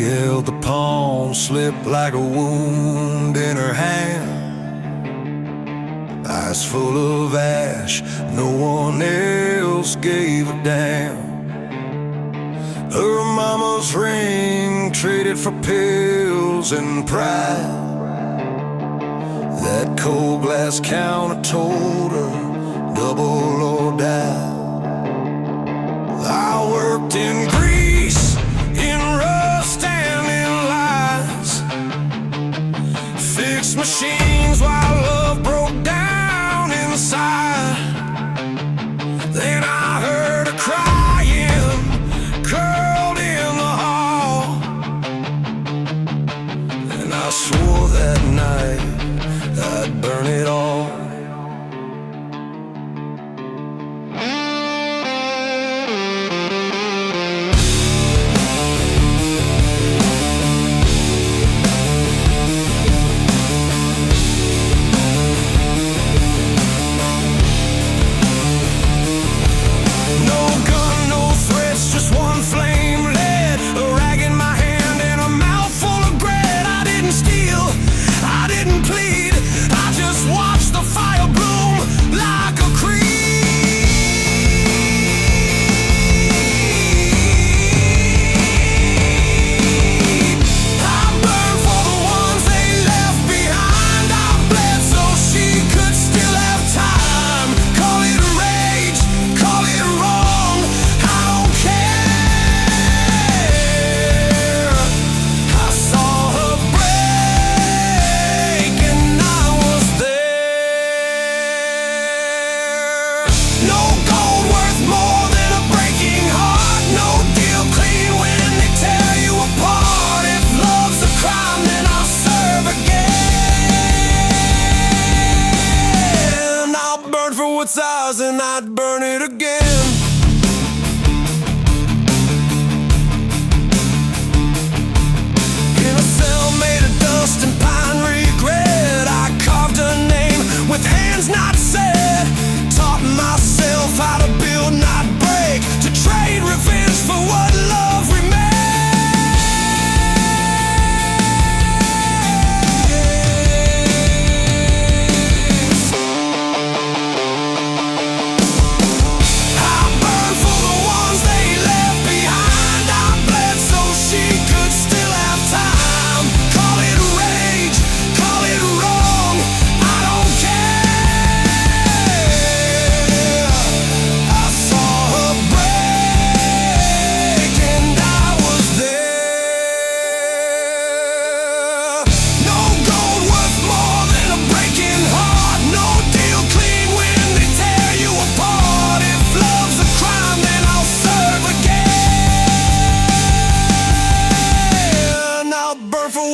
held the palm slip like a wound in her hand. Eyes full of ash, no one else gave a damn. Her mama's ring traded for pills and pride. That cold glass counter told her double or die. I worked in grease, in rust and in lies. Fixed machines while love broke down inside. Then I heard her crying, curled in the hall. And I swore that night I'd burn it all. What's ours, and I'd burn it again. In a cell made of dust and pine regret, I carved her name with hands not said. Taught myself how to build, not break, to trade revenge for what love remains.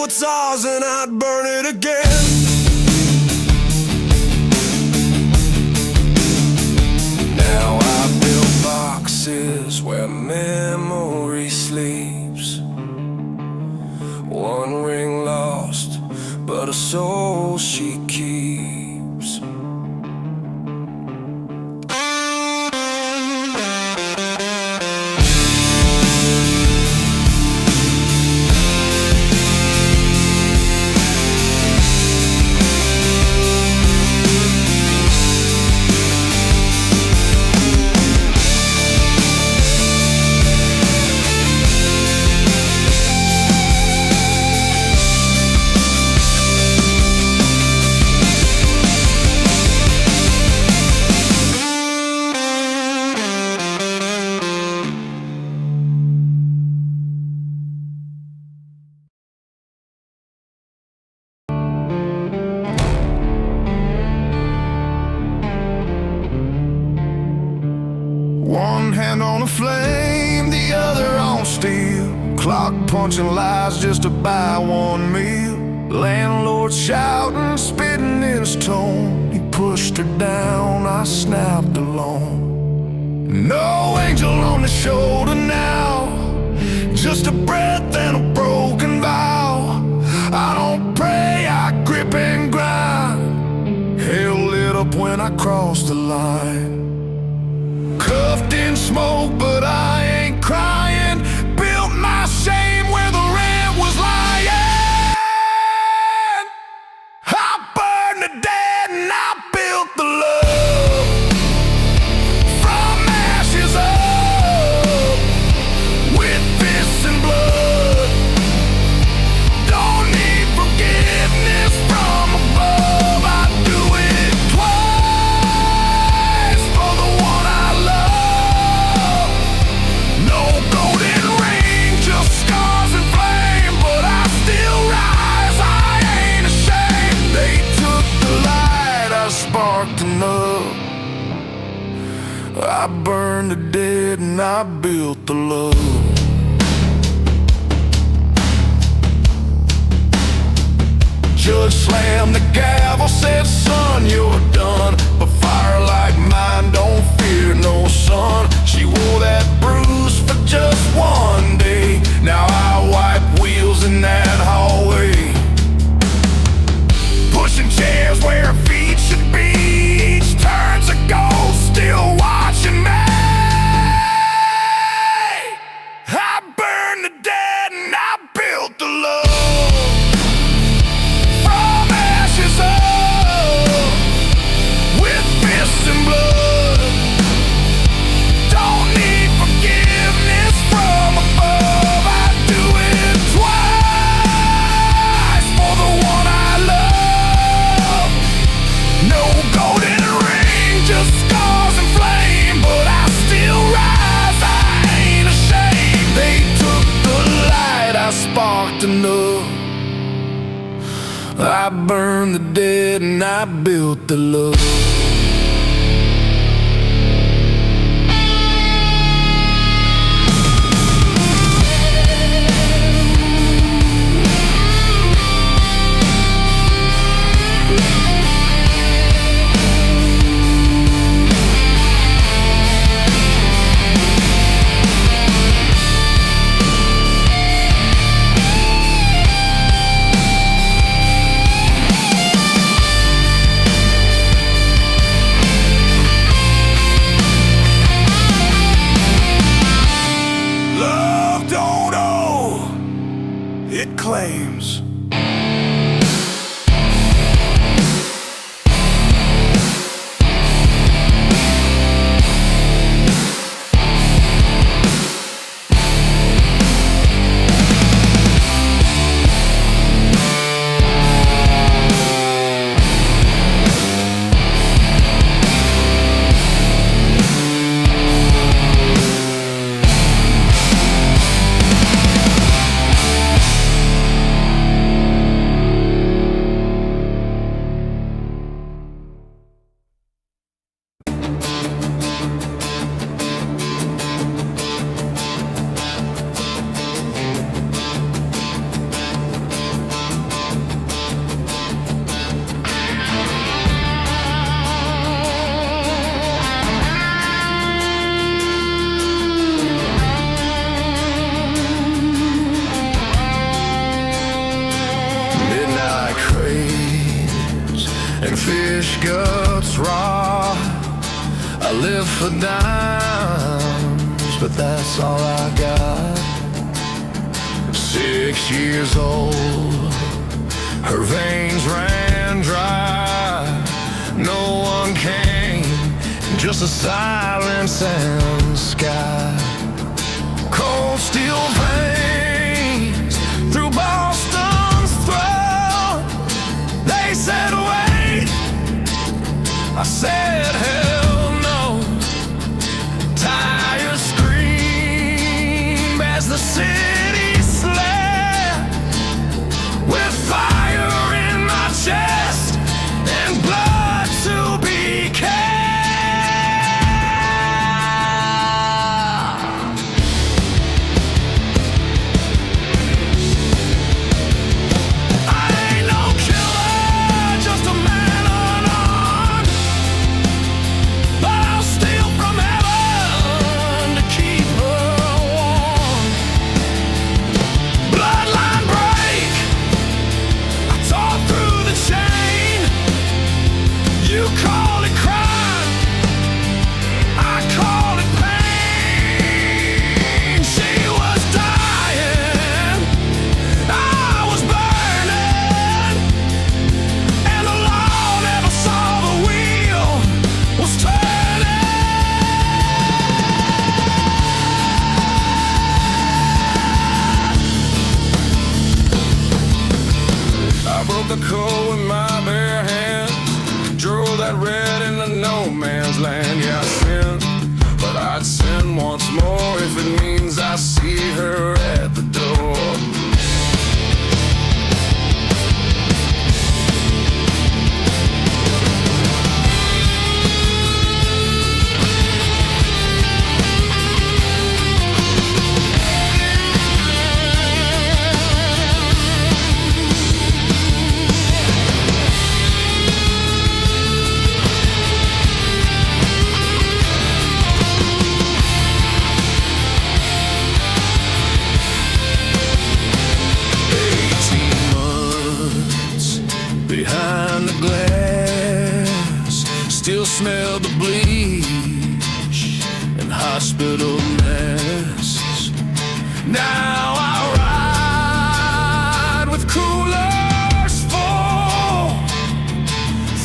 What's ours, and I'd burn it again. Now I build boxes where memory sleeps. One ring lost, but a soul she keeps. One hand on a flame, the other on steel. Clock punching lies just to buy one meal. Landlord shouting, spitting in his tone. He pushed her down, I snapped along. No angel on the shoulder now, just a breath and a broken vow. I don't pray, I grip and grind. Hell lit up when I cross the line. smoke, but I ain't crying. Built my shame where the rain I burned the dead and I built the love. Judge slammed the gavel, said, son, you're done. But fire like mine don't fear no sun. She wore that bruise for just one day. Now I wipe wheels in that hallway, pushing chairs where her feet should be. Each turn's a ghost still watching me. I burned the dead and I built the love. Enough. I burned the dead and I built the love. It claims. And fish guts raw. I live for dimes, but that's all I got. 6 years old, her veins ran dry. No one came, just a silence and sky. Cold steel veins through Boston's throat. They said, wait. I said, hell no. Tires scream as the city slept, with fire in my chest and blood to be kept. behind the glass. Still smell the bleach and hospital masks. Now I ride with coolers full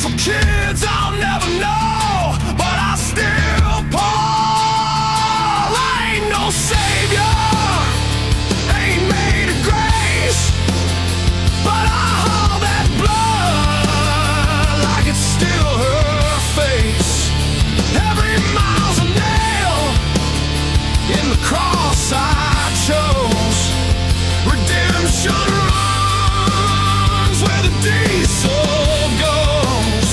for kids I'll never know, but I still pull. I ain't no savior, ain't made of grace, but I haul that blood like it's still her face. Every mile's a nail in the cross I chose. Redemption runs where the diesel goes.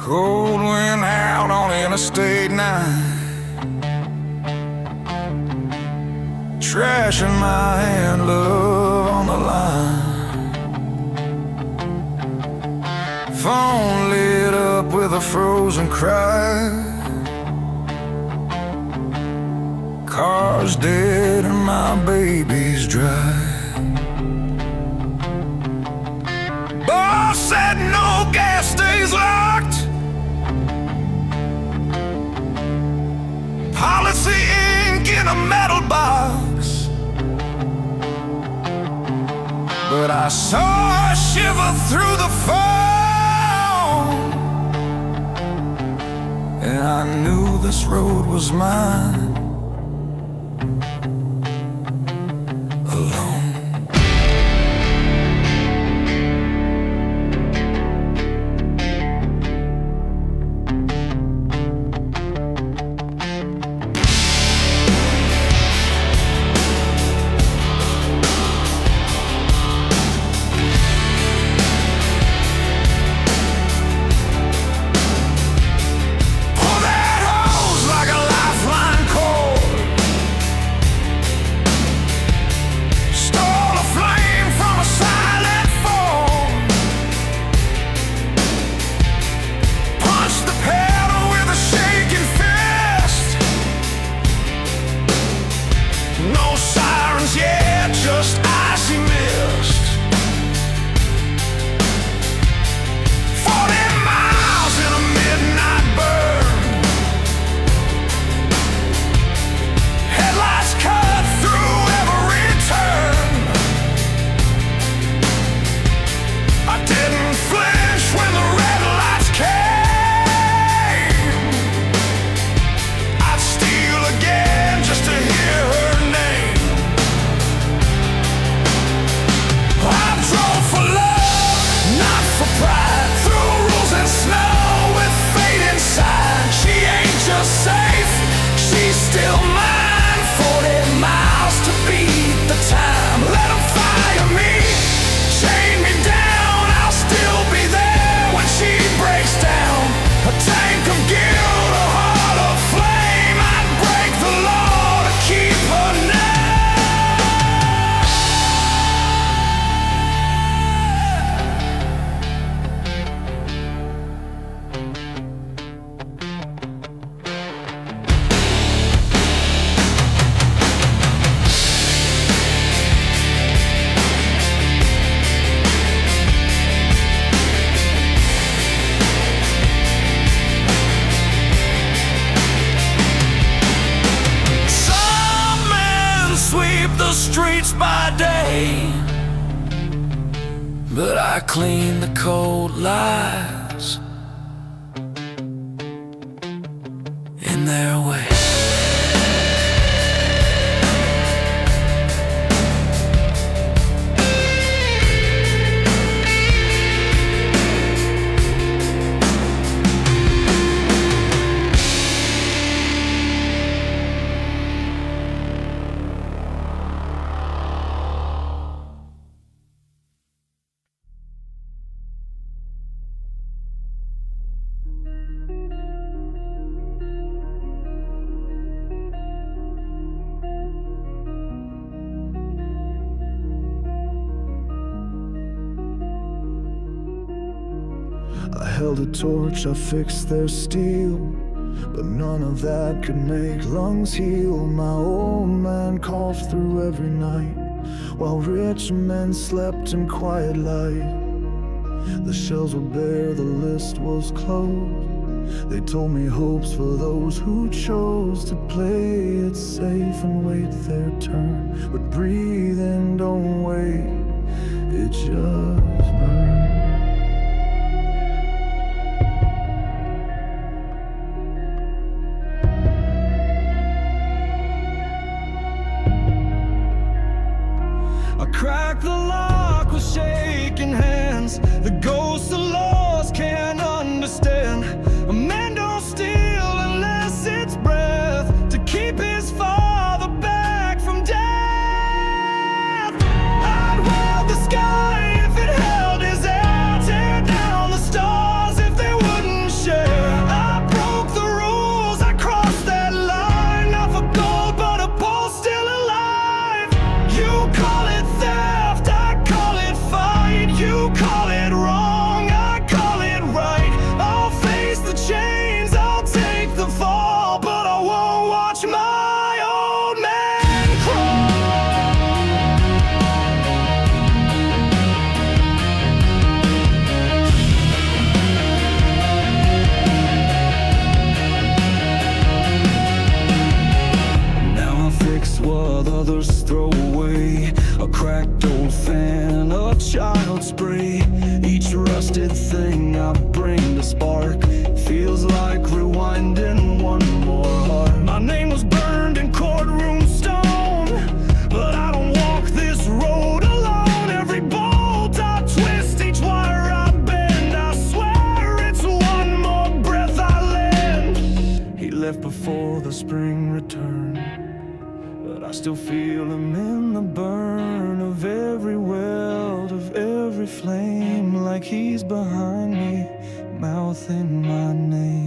Cold wind out on Interstate 9, trash in my hand, love on the line. Phone lit up with a frozen cry. Car's dead and my baby's dry. Boss said no gas stays locked. Policy ink in a metal box. But I saw her shiver through the phone, and I knew this road was mine. Alone. No sirens yet, just icy mist. 40 miles in a midnight burn. Headlights cut through every turn. I didn't flinch when the red lights came. I'd steal again just to hear her. Safe, she's still mine. 40 miles to beat the time. Let 'em fire me, chain me down. I'll still be there when she breaks down. A tank of guilt, a heart of flame. I'd break the law to keep her name. The streets by day, but I clean the cold lies in their way. I held a torch, I fixed their steel, but none of that could make lungs heal. My old man coughed through every night, while rich men slept in quiet light. The shells were bare, the list was closed. They told me hope's for those who chose to play it safe and wait their turn. But breathe in, don't wait, it just burns. I cracked the lock with shaking hands. The ghosts of laws can't understand. A man don't steal unless it's breath to keep his father back from death. I'd weld the sky if it held his air, tear down the stars if they wouldn't share. I broke the rules, I crossed that line, not for gold but a pulse still alive. You call it theft, I call it fight. You call it wrong, I call it right. I'll face the chains, I'll take the fall, but I won't watch my old man crawl. Now I fix what others throw away. A cracked old fan, a child's spray. Each rusted thing I bring to spark feels like rewinding one more heart. My name was burned in courtroom stone, but I don't walk this road alone. Every bolt I twist, each wire I bend, I swear it's one more breath I lend. He left before the spring returned, but I still feel him in the burn of every weld, of every flame, like he's behind me, mouthing my name.